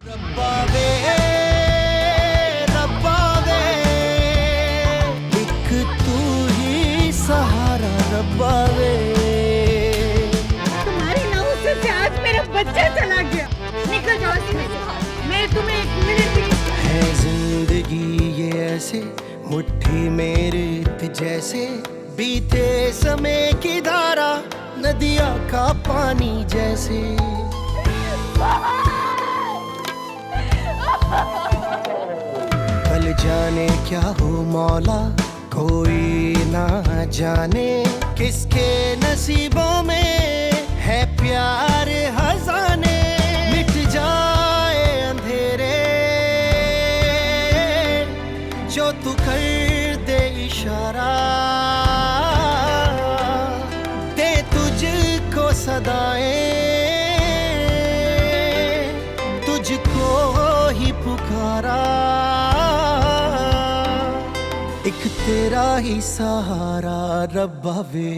रब्बा वे, रब्बा वे, एक तू ही सहारा रब्बा वे। तुम्हारी नौसे से आज मेरा बच्चा चला गया। निकल जाओ इसमें से। मैं तुम्हें 1 मिनट भी नहीं। है जिंदगी ये ऐसे मुट्ठी में रेत जैसे, बीते समय की धारा नदिया का पानी जैसे। कल जाने क्या हो मौला, कोई ना जाने किसके नसीबों में है प्यार हजाने। मिट जाए अंधेरे जो तू कर दे इशारा, दे तुझको सदाएं, तुझको ही पुकारा, एक तेरा ही सहारा रब्बा वे।